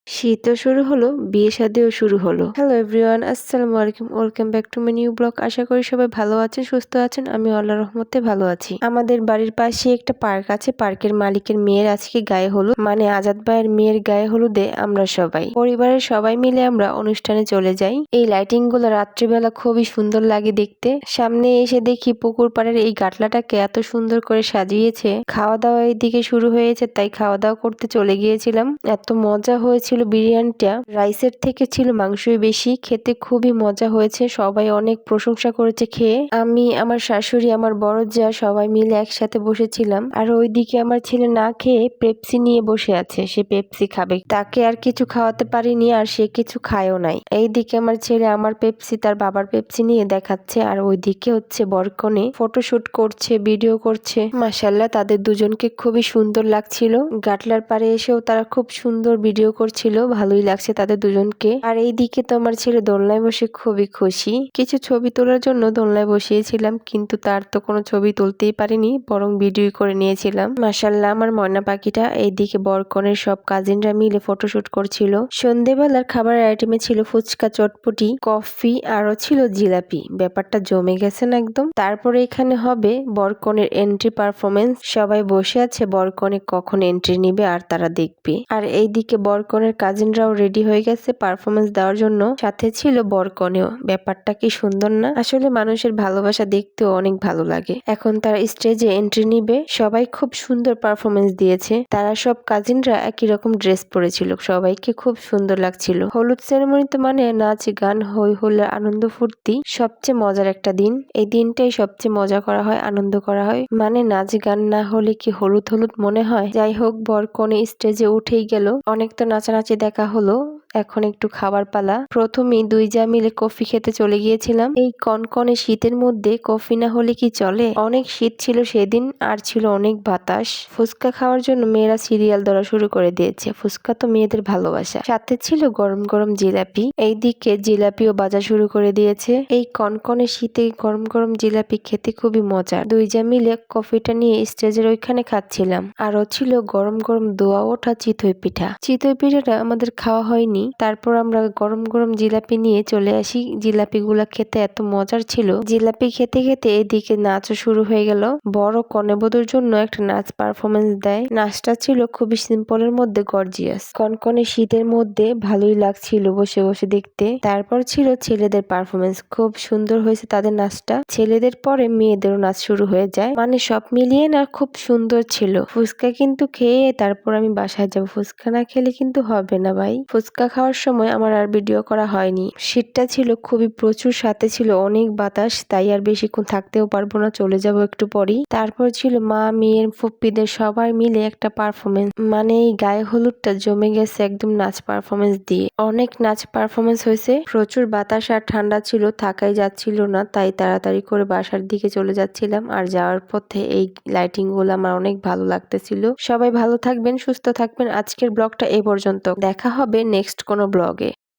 শীতও শুরু হলো, বিয়ে শাদিও শুরু হলো। হ্যালো এভরিওয়ান, আসসালামু আলাইকুম, welcome back to my new blog. আশা করি সবাই ভালো আছেন, সুস্থ আছেন। আমি আল্লাহর রহমতে ভালো আছি। আমাদের বাড়ির পাশে একটা পার্ক আছে। পার্কের মালিকের মেয়ের আজকে গায়ে হলুদ, মানে আজাদ ভাইয়ের মেয়ের গায়ে হলুদে আমরা সবাই পরিবারের সবাই মিলে আমরা অনুষ্ঠানে চলে যাই। এই লাইটিং গুলো রাত্রিবেলা খুবই সুন্দর লাগে দেখতে। সামনে এসে দেখি পুকুর পাড়ের এই গাটলাটাকে এত সুন্দর করে সাজিয়েছে। খাওয়া দাওয়া এইদিকে শুরু হয়েছে, তাই খাওয়া দাওয়া করতে চলে গিয়েছিলাম। এত মজা হয়েছিল, বিরিয়ানিটা রাইসের থেকে ছিল মাংসই বেশি। খেতে খুবই মজা হয়েছে, সবাই অনেক প্রশংসা করেছে খেয়ে। আমি, আমার শাশুড়ি, আমার বড় যা সবাই মিলে একসাথে বসেছিলাম। আর ওইদিকে আমার ছেলে না খেয়ে পেপসি নিয়ে বসে আছে, সে পেপসি খাবে। তাকে আর কিছু খাওয়াতে পারিনি, আর সে কিছু খায়ও নাই। এইদিকে আমার ছেলে আমার পেপসি তার বাবার পেপসি নিয়ে দেখাচ্ছে, আর ওইদিকে হচ্ছে বরকনে ফটোশুট করছে, ভিডিও করছে। মাশাআল্লাহ, তাদের দুজনকে খুবই সুন্দর লাগছিল। গাটলার পাড়ে এসেও তারা খুব সুন্দর ভিডিও করছিল, ভালোই লাগছে তাদের দুজনকে। আর এইদিকে তো আমার ছেলে দোলনায় বসে খুবই খুশি। কিছু ছবি তোলার জন্য দোলনায় বসিয়েছিলাম, কিন্তু তার তো কোনো ছবি তুলতেই পারিনি, বরং ভিডিও করে নিয়েছিলাম। মাশাআল্লাহ, আমার ময়না পাখিটা। এইদিকে বরকনের সব কাজিনরা মিলে ফটোশুট করছিল। সন্ধেবেলার খাবারের আইটেমে ছিল ফুচকা, চটপটি, কফি, আরো ছিল জিলাপি। ব্যাপারটা জমে গেছে না একদম। তারপরে এখানে হবে বরকনের এন্ট্রি পারফরমেন্স। সবাই বসে আছে বরকনে কখন এন্ট্রি নিবে আর তারা দেখবে। আর এইদিকে বরকনের কাজিনরাও রেডি হয়ে গেছে পারফরমেন্স দেওয়ার জন্য, সাথে ছিল বরকনেও। ব্যাপারটা কি সুন্দর না? আসলে মানুষের ভালোবাসা দেখতেও অনেক ভালো লাগে। এখন তারা স্টেজে এন্ট্রি নিবে। সবাই খুব সুন্দর পারফরমেন্স দিয়েছে। তারা সব কাজিনরা একই রকম ড্রেস পরেছিল, সবাইকে খুব সুন্দর লাগছিল। হলুদ সেরেমনিতে মানে নাচ, গান, হই হুল্লোড়, আনন্দ ফুর্তি, সবচেয়ে মজার একটা দিন। এই দিনটাই সবচেয়ে মজা করা হয়, আনন্দ করা হয়। মানে নাচ গান না হলে কি হলুদ হলুদ মনে হয়? যাই হোক, বরকনে স্টেজে উঠেই গেল। অনেক তো নাচানাচি দেখা হলো, এখন একটু খাবার পালা। প্রথমেই দুই যা মিলে কফি খেতে চলে গিয়েছিলাম। এই কনকনে শীতের মধ্যে কফি না হলে কি চলে? অনেক শীত ছিল সেদিন, আর ছিল অনেক বাতাস। ফুচকা খাওয়ার জন্য মেয়েরা সিরিয়াল ধরা শুরু করে দিয়েছে। ফুচকা তো মেয়েদের ভালোবাসা। সাথে ছিল গরম গরম জিলাপি। এইদিকে জিলাপিও বাজা শুরু করে দিয়েছে। এই কনকনে শীতে গরম গরম জিলাপি খেতে খুবই মজা। দুই যা মিলে কফিটা নিয়ে স্টেজের ওইখানে খাচ্ছিলাম। আরো ছিল গরম গরম দোয়া ওঠা চিতই পিঠা। চিতই পিঠাটা আমাদের খাওয়া হয়নি। তারপর আমরা গরম গরম জিলাপি নিয়ে চলে আসি। জিলাপি গুলা খেতে এত মজার ছিল। জিলাপি খেতে খেতে এদিকে নাচও শুরু হয়ে গেল। বড় কনেবধূর জন্য একটা নাচ পারফরমেন্স দেয়। নাচটা ছিল খুবই সিম্পলের মধ্যে গর্জিয়াস। কনকনে শীতের মধ্যে ভালোই লাগছিল বসে বসে দেখতে। তারপর ছিল ছেলেদের পারফরমেন্স। খুব সুন্দর হয়েছে তাদের নাচটা। ছেলেদের পরে মেয়েদেরও নাচ শুরু হয়ে যায়। মানে সব মিলিয়ে না খুব সুন্দর ছিল। ফুচকা কিন্তু খেয়ে তারপর আমি বাসায় যাব। ফুচকা না খেলে কিন্তু হবে না ভাই। ফুচকা খাওয়ার সময় আমার আর ভিডিও করা হয়নি। শীতটা ছিল খুবই প্রচুর, সাথে ছিল অনেক বাতাস, তাই আর বেশিক্ষণ থাকতেও পারবো না, চলে যাব একটু পরেই। তারপর ছিল মা, মেয়ের, ফুপ্পিদের সবাই মিলে একটা পারফরমেন্স। মানে এই গায়ে হলুদটা জমে গেছে একদম নাচ পারফরমেন্স দিয়ে। অনেক নাচ পারফরমেন্স হয়েছে। প্রচুর বাতাস আর ঠান্ডা ছিল, থাকাই যাচ্ছিল না, তাই তাড়াতাড়ি করে বাসার দিকে চলে যাচ্ছিলাম। আর যাওয়ার পথে এই লাইটিং গুলো আমার অনেক ভালো লাগতেছিল। সবাই ভালো থাকবেন, সুস্থ থাকবেন। আজকের ব্লগটা এই পর্যন্ত। দেখা হবে নেক্সট কোনো ব্লগে।